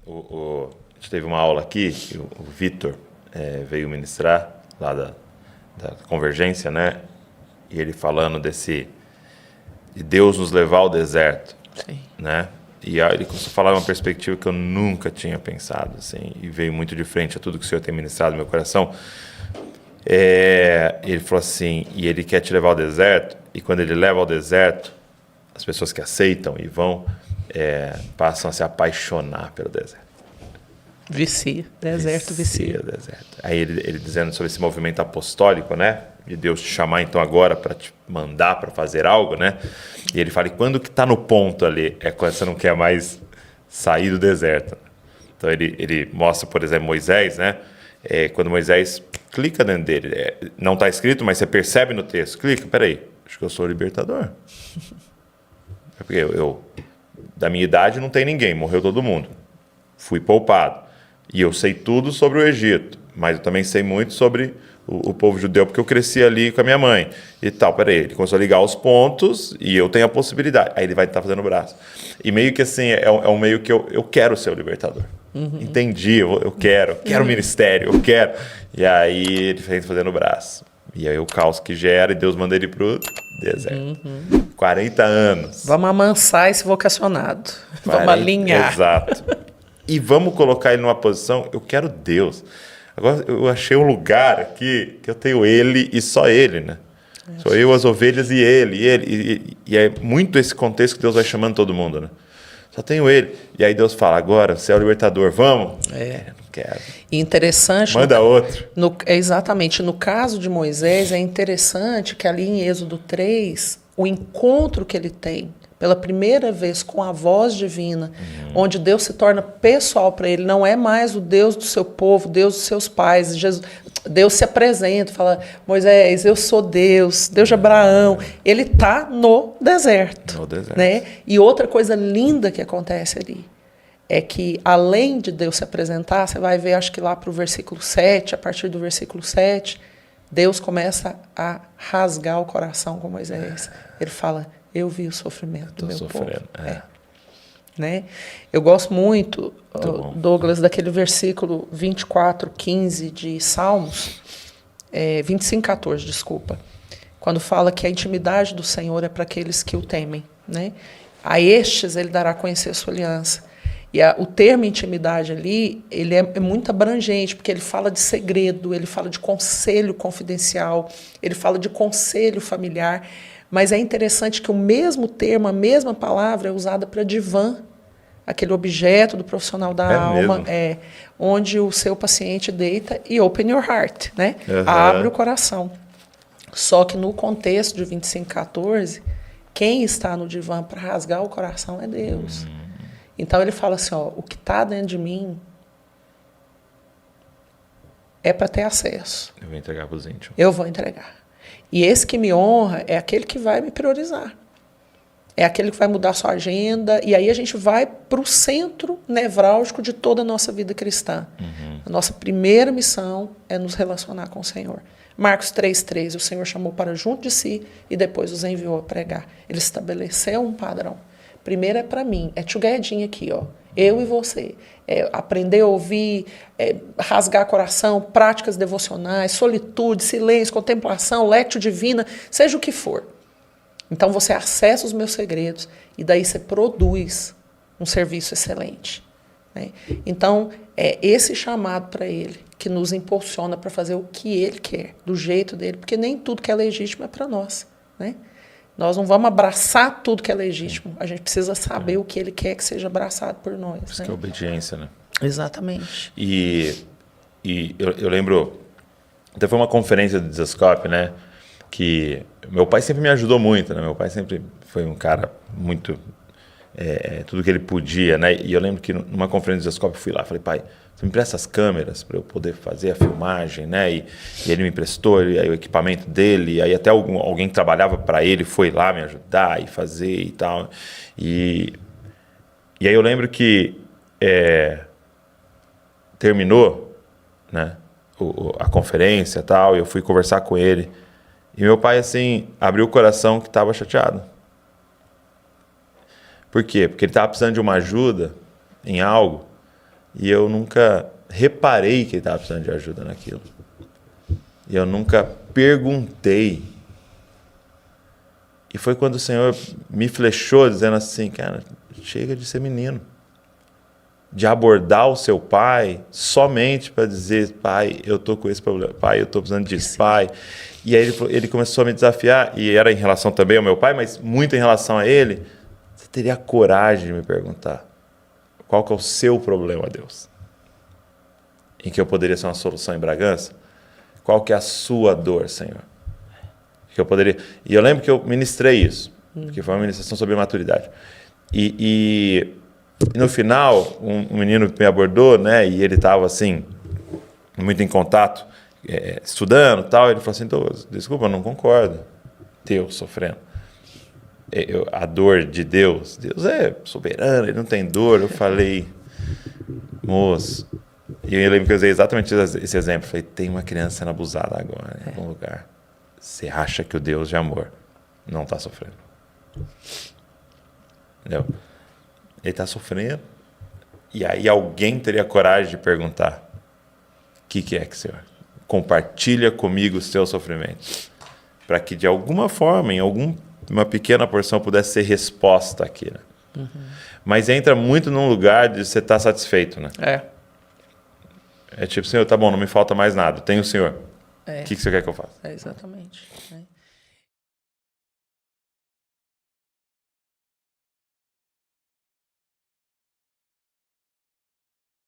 A gente teve uma aula aqui, o Vitor veio ministrar lá da Convergência, né? E ele falando de Deus nos levar ao deserto, Sim. né? E aí ele começou a falar uma perspectiva que eu nunca tinha pensado, assim, e veio muito de frente a tudo que o Senhor tem ministrado no meu coração. Ele falou assim, e ele quer te levar ao deserto, e quando ele leva ao deserto, as pessoas que aceitam e vão, passam a se apaixonar pelo deserto. Vicia. Deserto vicia. Deserto. Aí ele dizendo sobre esse movimento apostólico, né? De Deus te chamar então agora para te mandar para fazer algo, né? E ele fala, e quando que está no ponto ali, é quando você não quer mais sair do deserto. Então ele mostra, por exemplo, Moisés, né? Quando Moisés clica dentro dele, não está escrito, mas você percebe no texto, clica, peraí, acho que eu sou o libertador. É porque eu da minha idade não tem ninguém, morreu todo mundo. Fui poupado. E eu sei tudo sobre o Egito, mas eu também sei muito sobre o povo judeu, porque eu cresci ali com a minha mãe e tal. Peraí, ele começou a ligar os pontos e eu tenho a possibilidade. Aí ele vai estar fazendo o braço. E meio que assim, é um meio que eu quero ser o libertador. Uhum. Entendi, eu quero o ministério, eu quero. E aí ele vem fazendo o braço. E aí o caos que gera e Deus manda ele pro deserto. 40 anos. Vamos amansar esse vocacionado. Vamos alinhar. Exato. E vamos colocar ele numa posição, eu quero Deus. Agora eu achei um lugar aqui que eu tenho ele e só ele, né? Sou eu, as ovelhas e ele. E é muito esse contexto que Deus vai chamando todo mundo, né? Só tenho ele. E aí Deus fala, agora você é o libertador, vamos? Não quero. E interessante... Manda outro. Exatamente. No caso de Moisés, é interessante que ali em Êxodo 3, o encontro que ele tem pela primeira vez com a voz divina, onde Deus se torna pessoal para ele, não é mais o Deus do seu povo, Deus dos seus pais. Deus se apresenta, fala, Moisés, eu sou Deus, Deus de Abraão. Ele está no deserto. No deserto. Né? E outra coisa linda que acontece ali é que, além de Deus se apresentar, você vai ver, acho que lá para o versículo 7, a partir do versículo 7, Deus começa a rasgar o coração com Moisés. Ele fala, eu vi o sofrimento do meu povo. Né? Eu gosto muito, Douglas, daquele versículo 24:15 de Salmos, 25:14, desculpa, quando fala que a intimidade do Senhor é para aqueles que o temem. Né? A estes ele dará a conhecer a sua aliança. E o termo intimidade ali, ele é muito abrangente, porque ele fala de segredo, ele fala de conselho confidencial, ele fala de conselho familiar. Mas é interessante que o mesmo termo, a mesma palavra é usada para divã, aquele objeto do profissional da alma, onde o seu paciente deita e open your heart, né? Abre o coração. Só que no contexto de 25:14, quem está no divã para rasgar o coração é Deus. Então ele fala assim, o que está dentro de mim é para ter acesso. Eu vou entregar para os íntimos. Eu vou entregar. E esse que me honra é aquele que vai me priorizar. É aquele que vai mudar a sua agenda. E aí a gente vai para o centro nevrálgico de toda a nossa vida cristã. A nossa primeira missão é nos relacionar com o Senhor. Marcos 3:3, o Senhor chamou para junto de si e depois os enviou a pregar. Ele estabeleceu um padrão. Primeiro é para mim, é together aqui, eu e você. Aprender a ouvir, rasgar coração, práticas devocionais, solitude, silêncio, contemplação, lectio divina, seja o que for. Então você acessa os meus segredos e daí você produz um serviço excelente. Né? Então é esse chamado para ele que nos impulsiona para fazer o que ele quer, do jeito dele, porque nem tudo que é legítimo é para nós. Né? Nós não vamos abraçar tudo que é legítimo. A gente precisa saber o que ele quer que seja abraçado por nós. Isso que é obediência, né? Exatamente. E eu lembro, até foi uma conferência do Desascope, né? Que meu pai sempre me ajudou muito, né? Meu pai sempre foi um cara muito... tudo que ele podia, né? E eu lembro que numa conferência do Desascope eu fui lá, falei, pai, você me empresta as câmeras para eu poder fazer a filmagem, né? E ele me emprestou aí o equipamento dele, aí até alguém que trabalhava para ele foi lá me ajudar e fazer e tal. E aí eu lembro que terminou, né, a conferência e tal, e eu fui conversar com ele. E meu pai, assim, abriu o coração que estava chateado. Por quê? Porque ele estava precisando de uma ajuda em algo E eu nunca reparei que ele estava precisando de ajuda naquilo. E eu nunca perguntei. E foi quando o Senhor me flechou, dizendo assim, cara, chega de ser menino. De abordar o seu pai somente para dizer, pai, eu estou com esse problema, pai, eu estou precisando disso, pai. E aí ele começou a me desafiar, e era em relação também ao meu pai, mas muito em relação a ele. Você teria coragem de me perguntar qual que é o seu problema, Deus? Em que eu poderia ser uma solução em Bragança? Qual que é a sua dor, Senhor? Que eu poderia... E eu lembro que eu ministrei isso, porque foi uma ministração sobre maturidade. E no final, um menino me abordou, né? E ele estava assim, muito em contato, estudando e tal. Ele falou assim, desculpa, eu não concordo. Deus sofrendo. A dor de Deus é soberano, ele não tem dor. Eu falei, moço... E eu lembro que eu usei exatamente esse exemplo. Eu falei, tem uma criança sendo abusada agora em algum lugar. Você acha que o Deus de amor não está sofrendo? Entendeu? Ele está sofrendo. E aí alguém teria coragem de perguntar, o que é que, Senhor? Compartilha comigo os teus sofrimentos. Para que de alguma forma, em uma pequena porção, pudesse ser resposta aqui. Né? Uhum. Mas entra muito num lugar de você estar satisfeito. Né? É tipo, Senhor, tá bom, não me falta mais nada. Tem o Senhor. O que você quer que eu faça? Exatamente.